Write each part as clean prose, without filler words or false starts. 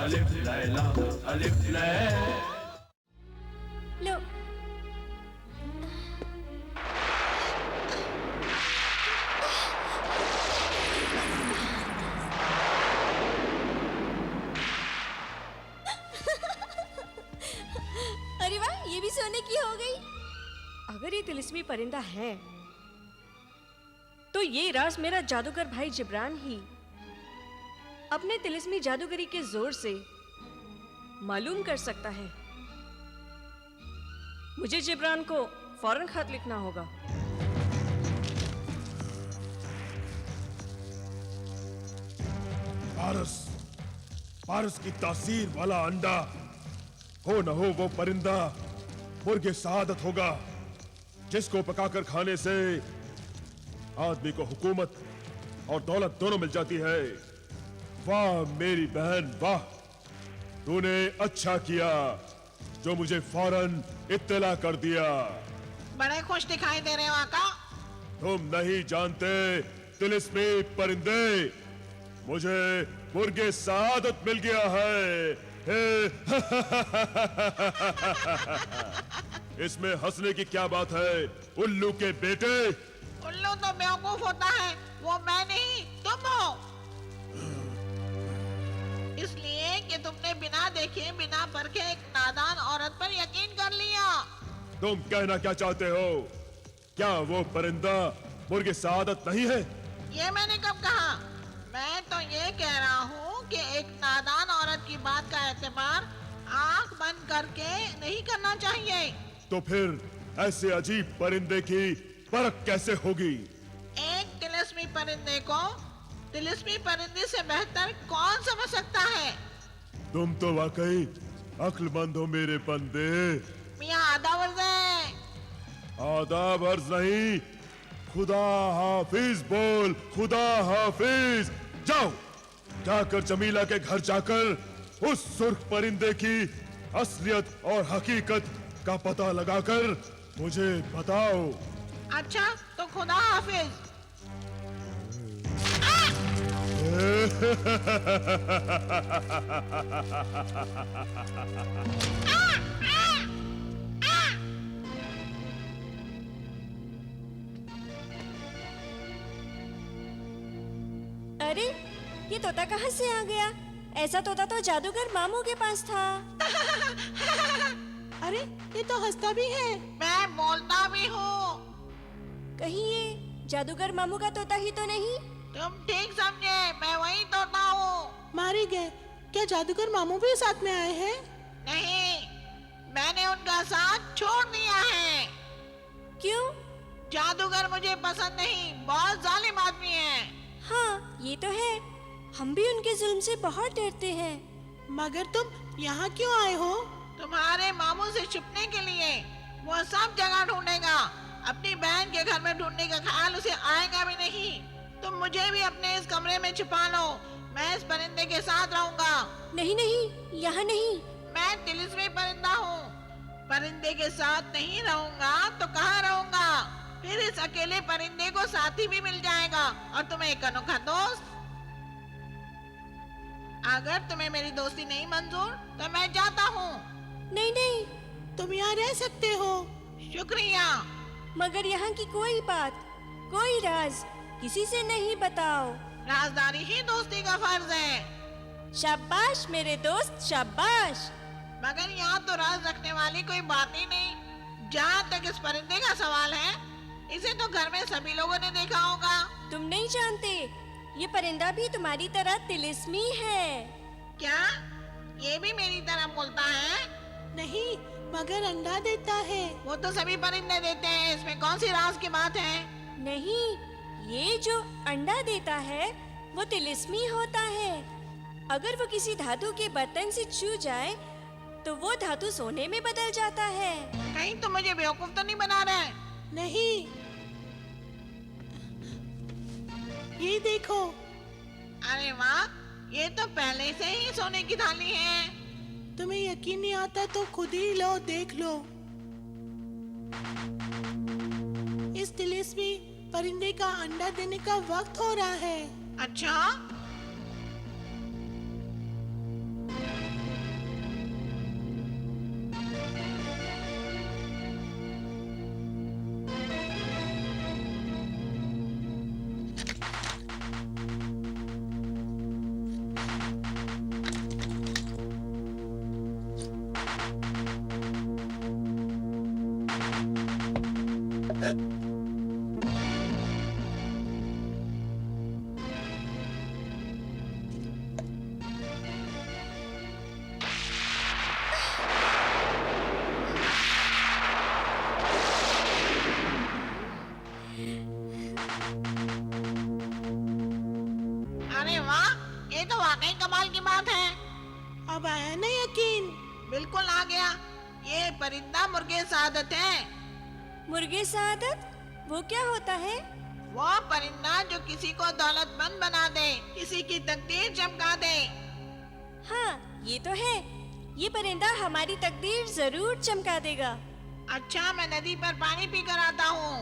अलिफ लैला अलिफ लैला। लो अरे वाह, ये भी सोने की हो गई। अगर ये तिलिस्मी परिंदा है तो ये राज मेरा जादूगर भाई जिब्रान ही अपने तिलिस्मी जादूगरी के जोर से मालूम कर सकता है। मुझे जिब्रान को फौरन खत लिखना होगा। पारस की तासीर वाला अंडा हो न हो वो परिंदा मुर्गे सआदत होगा, जिसको पकाकर खाने से आदमी को हुकूमत और दौलत दोनों मिल जाती है। वाह मेरी बहन वाह, तूने अच्छा किया जो मुझे फौरन इत्तला कर दिया। बड़े खुश दिखाई दे रहे हो आका। तुम नहीं जानते तिलिस्मी परिंदे, मुझे मुर्गे सआदत मिल गया है। इसमें हंसने की क्या बात है उल्लू के बेटे। उल्लू तो बेवकूफ होता है, वो मैं नहीं तुम हो। इसलिए कि तुमने बिना देखे बिना परखे एक नादान औरत पर यकीन कर लिया। तुम कहना क्या चाहते हो? क्या वो परिंदा मुर्गे सआदत नहीं है? ये मैंने कब कहा? मैं तो ये कह रहा हूँ कि एक नादान औरत की बात का एतबार आंख बंद करके नहीं करना चाहिए। तो फिर ऐसे अजीब परिंदे की परख कैसे होगी? एक तिलिस्मी परिंदे को तिलिस्मी परिंदे से बेहतर कौन समझ सकता है? तुम तो वाकई अक्लमंद हो मेरे बंदे। मियाँ आदाब अर्ज़ है। आदाब अर्ज़ नहीं, खुदा हाफिज बोल, खुदा हाफिज। जाओ, जाकर जमीला के घर जाकर उस सुर्ख परिंदे की असलियत और हकीकत का पता लगाकर मुझे बताओ। अच्छा तो खुदा हाफिज। अरे ये तोता कहाँ से आ गया? ऐसा तोता तो जादूगर मामू के पास था। अरे ये तो हंसता भी है। मैं बोलता भी हूँ। कहीं ये जादूगर मामू का तोता ही तो नहीं? तुम ठीक समझे, मैं वही तोता हूँ। मारे गए। क्या जादूगर मामू भी साथ में आए हैं? नहीं, मैंने उनका साथ छोड़ दिया है। क्यों? जादूगर मुझे पसंद नहीं, बहुत जालिम आदमी है। हाँ ये तो है, हम भी उनके जुल्म से बहुत डरते हैं। मगर तुम यहाँ क्यों आए हो? तुम्हारे मामू से छुपने के लिए। वो सब जगह ढूंढेगा, अपनी बहन के घर में ढूंढने का ख्याल उसे आएगा भी नहीं। तुम मुझे भी अपने इस कमरे में छुपा लो, मैं इस परिंदे के साथ रहूंगा। नहीं नहीं, यहाँ नहीं। मैं तिलिस्मी परिंदा हूँ, परिंदे के साथ नहीं रहूंगा तो कहाँ रहूंगा? फिर इस अकेले परिंदे को साथी भी मिल जाएगा और तुम्हें एक अनोखा दोस्त। अगर तुम्हें मेरी दोस्ती नहीं मंजूर तो मैं जाता हूँ। नहीं नहीं, तुम यहाँ रह सकते हो। शुक्रिया। मगर यहाँ की कोई बात, कोई राज किसी से नहीं बताओ। राजदारी ही दोस्ती का फर्ज है। शाबाश मेरे दोस्त, शाबाश। मगर यहाँ तो राज रखने वाली कोई बात ही नहीं। जहाँ तक इस परिंदे का सवाल है, इसे तो घर में सभी लोगों ने देखा होगा। तुम नहीं जानते, ये परिंदा भी तुम्हारी तरह तिलिस्मी है। क्या ये भी मेरी तरह बोलता है? नहीं, मगर अंडा देता है। वो तो सभी परिंदे देते हैं, इसमें कौन सी राज की बात है? नहीं, ये जो अंडा देता है वो तिलिस्मी होता है। अगर वो किसी धातु के बर्तन से छू जाए तो वो धातु सोने में बदल जाता है। कहीं तुम मुझे बेवकूफ तो नहीं बना रहे? नहीं, ये देखो। अरे वाह, ये तो पहले से ही सोने की थाली है। तुम्हें यकीन नहीं आता तो खुद ही लो, देख लो। इस तिलिस्मी परिंदे का अंडा देने का वक्त हो रहा है। अच्छा, अरे वाह, ये तो वाकई कमाल की बात है। अब आया ना यकीन। बिल्कुल आ गया। ये परिंदा मुर्गे सादत है। मुर्गे सादत, वो क्या होता है? वो परिंदा जो किसी को दौलतमंद बना दे, किसी की तकदीर चमका दे। हाँ, ये तो है। ये परिंदा हमारी तकदीर जरूर चमका देगा। अच्छा, मैं नदी पर पानी पी कर आता हूँ।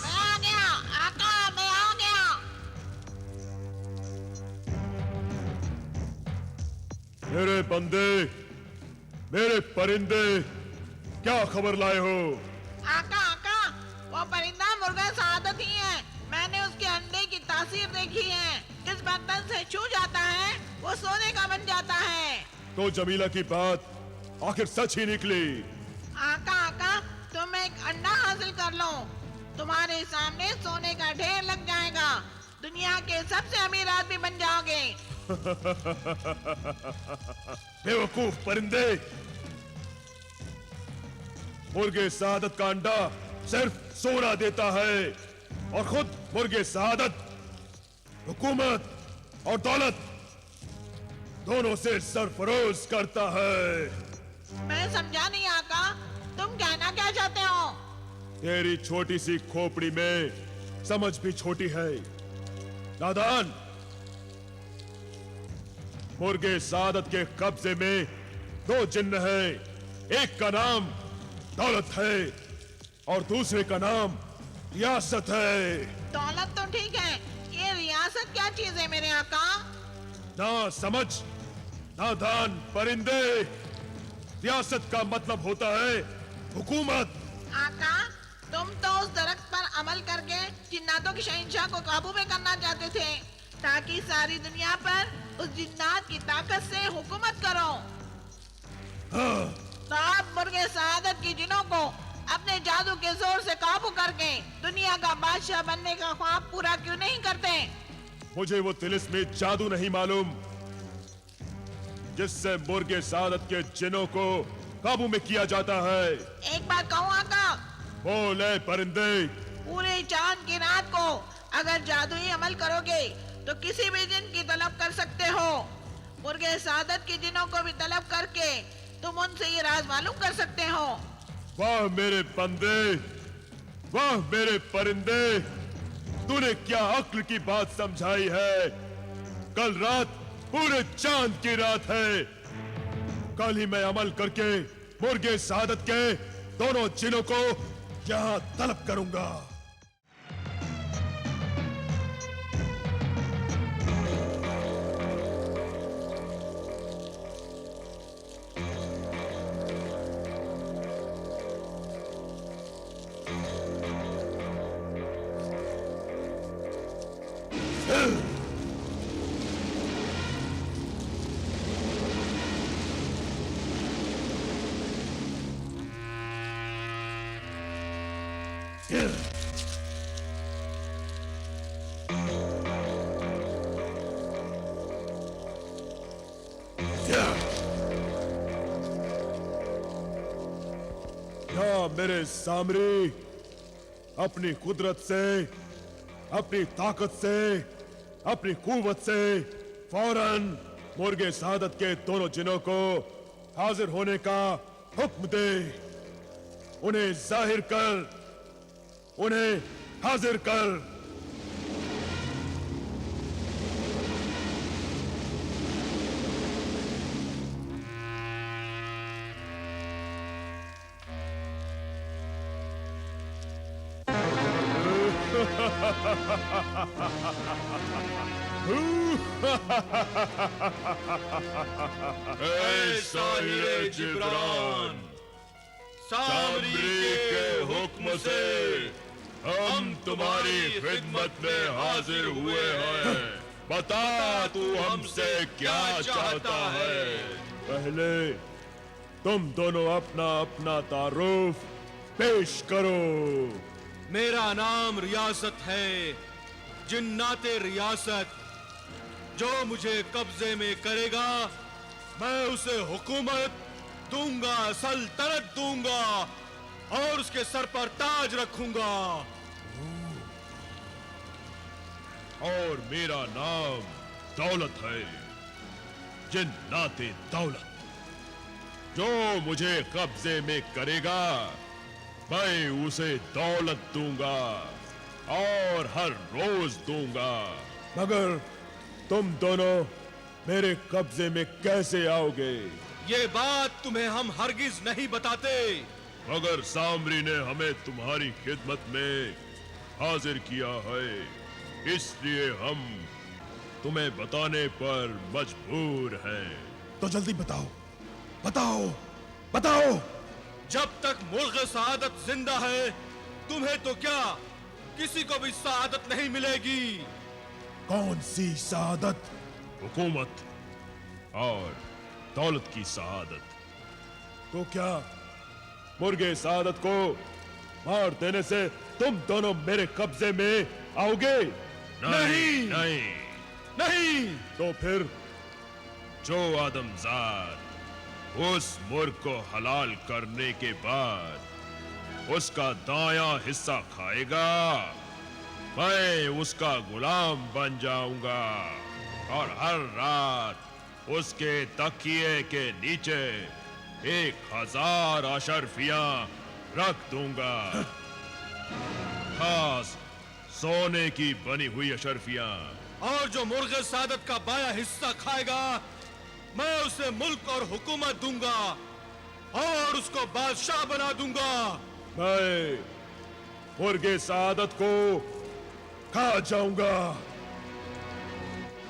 मैं आ गया, आका, मैं आ गया। मेरे बंदे, मेरे परिंदे, क्या खबर लाए हो? आका, आका, वो परिंदा मुर्गा सादत ही है। मैंने उसके अंडे की तासीर देखी है। जिस बर्तन से छू जाता है, वो सोने का बन जाता है। तो जमीला की बात आखिर सच ही निकली। आका, आका, तुम एक अंडा हासिल कर लो, तुम्हारे सामने सोने का ढेर लग जाएगा। दुनिया के सबसे अमीर आदमी बन जाओगे। बेवकूफ परिंदे, मुर्गे सादत का अंडा सिर्फ सोना देता है और खुद मुर्गे सादत हुकूमत और दौलत दोनों से सरफरोश करता है। मैं समझा नहीं आका, तुम कहना क्या चाहते हो? तेरी छोटी सी खोपड़ी में समझ भी छोटी है, नादान। मुर्गे सादत के कब्जे में दो जिन्न है। एक का नाम दौलत है और दूसरे का नाम रियासत है। दौलत तो ठीक है, ये रियासत क्या चीज है मेरे आका? ना समझ, नादान परिंदे, रियासत का मतलब होता है हुकूमत। आका, तुम तो उस दरख्त पर अमल करके जिन्नातों की शहंशाह को काबू में करना चाहते थे, ताकि सारी दुनिया पर उस जिन्नात की ताकत से हुकूमत करो। हाँ, तो आप मुर्गे सादत की जिनों को अपने जादू के जोर से काबू करके दुनिया का बादशाह बनने का ख्वाब पूरा क्यों नहीं करते? मुझे वो तिलिस्मी जादू नहीं मालूम जिससे मुर्गे सादत के जिनों को काबू में किया जाता है। एक बात कहूँ आका, बोले परिंदे। पूरे चांद की रात को अगर जादुई अमल करोगे तो किसी भी जिन की तलब कर सकते हो। मुर्गे सादत के जिनों को भी तलब करके तुम उनसे ये राज मालूम कर सकते हो। वाह मेरे बंदे, वाह मेरे परिंदे, तूने क्या अक्ल की बात समझाई है। कल रात पूरे चांद की रात है। कल ही मैं अमल करके मुर्गे सादत के दोनों जिनों को यहाँ तलब करूंगा। क्या मेरे सामरी अपनी कुदरत से, अपनी ताकत से, अपनी कुव्वत से फौरन मुर्गे सादत के दोनों जिनों को हाजिर होने का हुक्म दे। उन्हें जाहिर कर, उन्हें हाजिर कर। साहिरे जिब्रान, सामरी के हुक्म से हम तुम्हारी खिदमत में हाजिर हुए हैं। बता तू हमसे क्या चाहता है। पहले तुम दोनों अपना अपना तारुफ पेश करो। मेरा नाम रियासत है, जिन्नाते रियासत। जो मुझे कब्जे में करेगा मैं उसे हुकूमत दूंगा, सल्तनत दूंगा और उसके सर पर ताज रखूंगा। और मेरा नाम दौलत है, जिन्नाते दौलत। जो मुझे कब्जे में करेगा मैं उसे दौलत दूंगा और हर रोज दूंगा। मगर तुम दोनों मेरे कब्जे में कैसे आओगे? ये बात तुम्हें हम हरगिज नहीं बताते। मगर सामरी ने हमें तुम्हारी खिदमत में हाजिर किया है, इसलिए हम तुम्हें बताने पर मजबूर हैं। तो जल्दी बताओ, बताओ, बताओ। जब तक मुल्क सआदत जिंदा है तुम्हें तो क्या, किसी को भी सआदत नहीं मिलेगी। कौन सी सआदत? हुकूमत और दौलत की सआदत। तो क्या मुर्गे सआदत को मार देने से तुम दोनों मेरे कब्जे में आओगे? नहीं, नहीं, नहीं। तो फिर जो आदमजाद उस मुर्ग को हलाल करने के बाद उसका दायां हिस्सा खाएगा मैं उसका गुलाम बन जाऊंगा और हर रात उसके तकिए के नीचे 1000 अशर्फियां रख दूंगा। खास सोने की बनी हुई अशर्फियां। और जो मुर्गे सादत का बाया हिस्सा खाएगा मैं उसे मुल्क और हुकूमत दूंगा और उसको बादशाह बना दूंगा। मैं मुर्गे सआदत को खा जाऊंगा,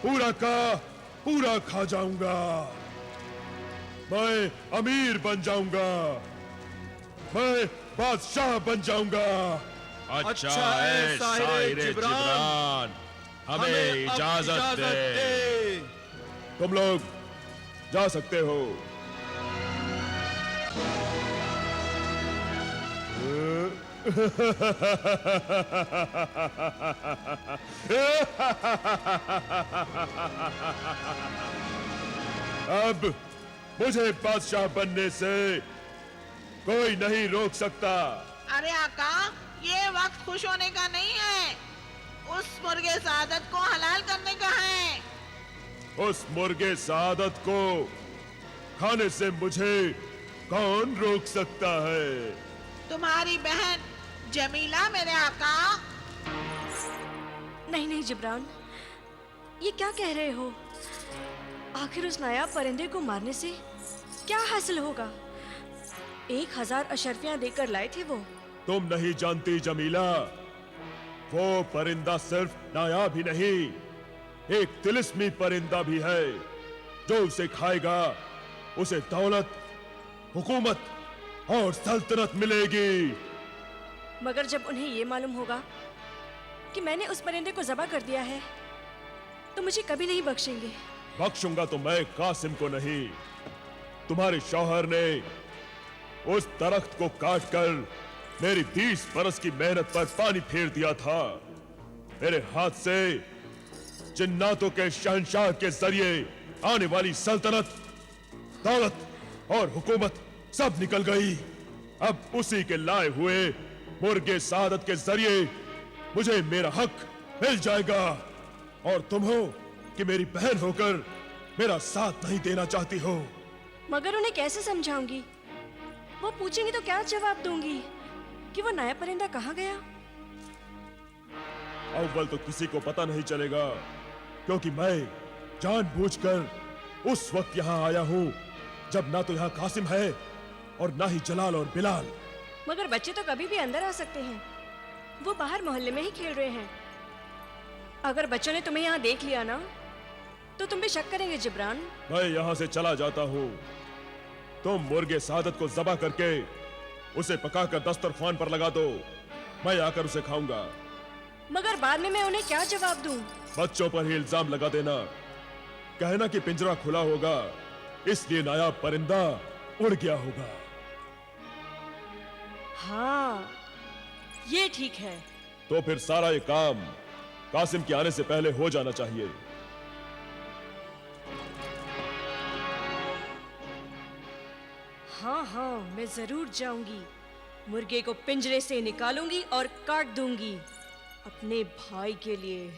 पूरा का पूरा खा जाऊंगा। मैं अमीर बन जाऊंगा, मैं बादशाह बन जाऊंगा। अच्छा है साहिर जिब्रान, हमें इजाजत दे। तुम लोग जा सकते हो। अब मुझे बादशाह बनने से कोई नहीं रोक सकता। अरे आका, ये वक्त खुश होने का नहीं है, उस मुर्गे सआदत को हलाल करने का है। उस मुर्गे सआदत को खाने से मुझे कौन रोक सकता है? तुम्हारी बहन जमीला मेरे आका। नहीं नहीं जिब्रान, ये क्या कह रहे हो? आखिर उस नायाब परिंदे को मारने से क्या हासिल होगा? 1000 अशर्फियां देकर लाए थे वो। तुम नहीं जानती जमीला, वो परिंदा सिर्फ नायाब ही नहीं, एक तिलिस्मी परिंदा भी है। जो उसे खाएगा उसे दौलत, हुकूमत और सल्तनत मिलेगी। मगर जब उन्हें ये मालूम होगा कि मैंने उस परिंदे को ज़बह कर दिया है तो मुझे कभी नहीं बख्शेंगे। बख्शूंगा तो मैं कासिम को नहीं, तुम्हारे शौहर ने उस दरख्त को काटकर मेरी 20 बरस की मेहनत पर पानी फेर दिया था। मेरे हाथ से जिन्नातों के शहंशाह के जरिए आने वाली सल्तनत, दौलत और हुकूमत सब निकल गई। अब उसी के लाए हुए मुर्गे सआदत के जरिए मुझे मेरा हक मिल जाएगा। और तुम हो कि मेरी बहन होकर मेरा साथ नहीं देना चाहती हो। मगर उन्हें कैसे समझाऊंगी? वो पूछेंगे तो क्या जवाब दूंगी कि वो नया परिंदा कहाँ गया? अव्वल तो किसी को पता नहीं चलेगा, क्योंकि मैं जानबूझकर उस वक्त यहाँ आया हूँ जब ना तो यहाँ कासिम है और ना ही जलाल और बिलाल। मगर बच्चे तो कभी भी अंदर आ सकते हैं, वो बाहर मोहल्ले में ही खेल रहे हैं। अगर बच्चों ने तुम्हें यहाँ देख लिया ना तो तुम भी शक करेंगे जिब्रान। मैं यहाँ से चला जाता हूँ। तुम मुर्गे सआदत को ज़बह करके उसे पकाकर दस्तरखान पर लगा दो, मैं आकर उसे खाऊंगा। मगर बाद में मैं उन्हें क्या जवाब दूं? बच्चों पर ही इल्जाम लगा देना, कहना कि पिंजरा खुला होगा इसलिए नायाब परिंदा उड़ गया होगा। हाँ, ये ठीक है। तो फिर सारा ये काम कासिम के आने से पहले हो जाना चाहिए। हाँ हाँ, मैं जरूर जाऊंगी। मुर्गे को पिंजरे से निकालूंगी और काट दूंगी अपने भाई के लिए।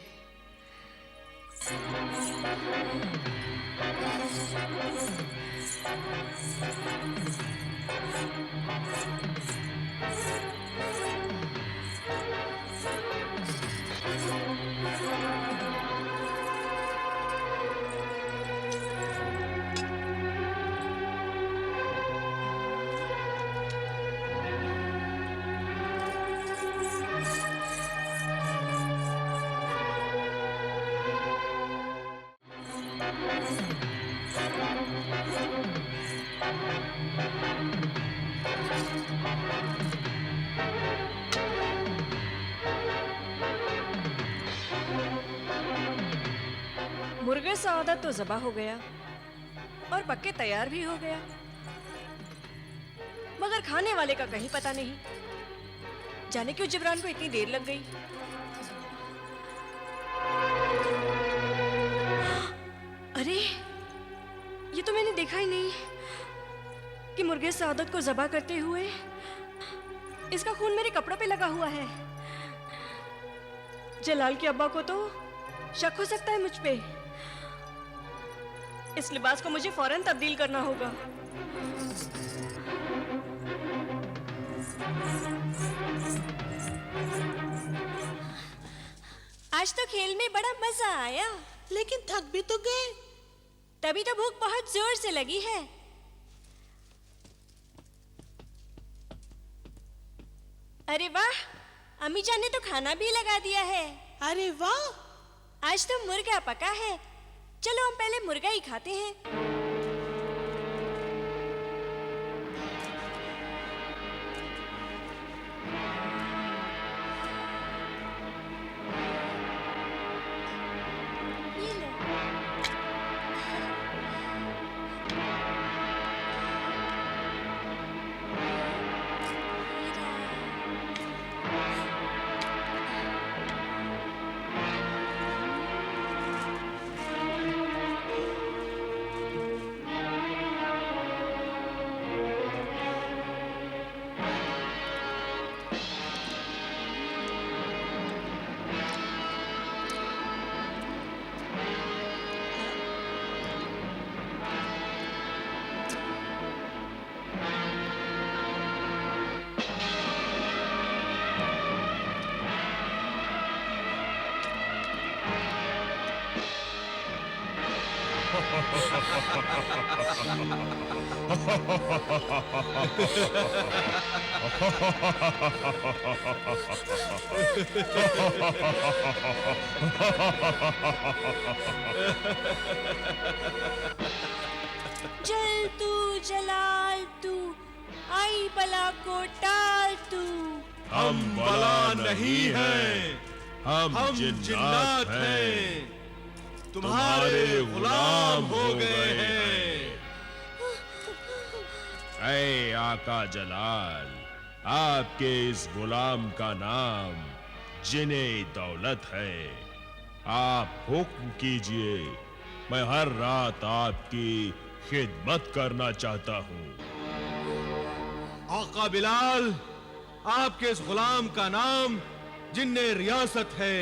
मुर्गे सादत तो ज़बा हो गया और पक्के तैयार भी हो गया, मगर खाने वाले का कहीं पता नहीं। जाने क्यों जिब्रान को इतनी देर लग गई। अरे, ये तो मैंने देखा ही नहीं कि मुर्गे सादत को ज़बा करते हुए इसका खून मेरे कपड़ों पे लगा हुआ है। जलाल के अब्बा को तो शक हो सकता है मुझ पे। इस लिबास को मुझे फौरन तब्दील करना होगा। आज तो खेल में बड़ा मजा आया, लेकिन थक भी तो गए। तभी तो भूख बहुत जोर से लगी है। अरे वाह, अम्मी जान ने तो खाना भी लगा दिया है। अरे वाह, आज तो मुर्गा पका है। चलो हम पहले मुर्गा ही खाते हैं। ये लो। जल तू जलाल तू, आई बला को टाल तू। हम बला नहीं हैं, हम जिन्नात हैं, तुम्हारे गुलाम हो गए हैं। ऐ आका जलाल, आपके इस गुलाम का नाम जिने दौलत है। आप हुक्म कीजिए, मैं हर रात आपकी खिदमत करना चाहता हूँ। आका बिलाल, आपके इस गुलाम का नाम जिन्ने रियासत है।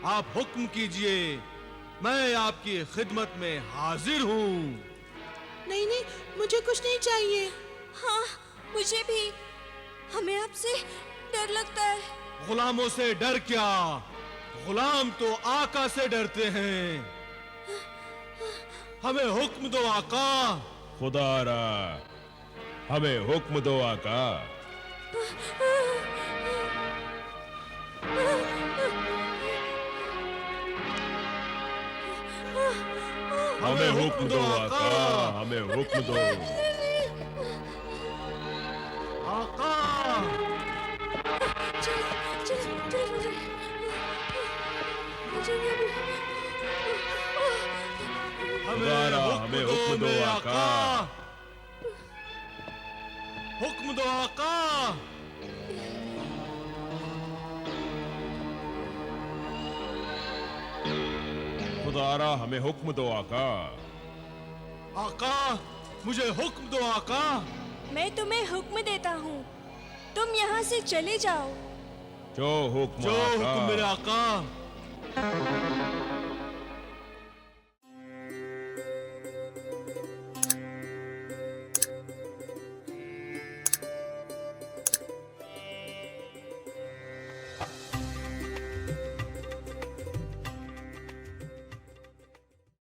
आप हुक्म कीजिए, मैं आपकी खिदमत में हाजिर हूँ। नहीं नहीं, मुझे कुछ नहीं चाहिए। हाँ, मुझे भी। हमें आपसे डर लगता है। गुलामों से डर क्या, गुलाम तो आका से डरते हैं। हमें हुक्म दो आका। खुदारा, हमें हुक्म दो आका। हमें हुक्म दो आका, हमें हुक्म दो आका। चल चल चल खुदारा हमें हुक्म दो आका। हुक्म दो आका। खुदारा हमें हुक्म दो आका। आका मुझे हुक्म दो आका। मैं तुम्हें हुक्म देता हूँ, तुम यहाँ से चले जाओ। जो हुक्म जो आका। हुक्म मेरे आका।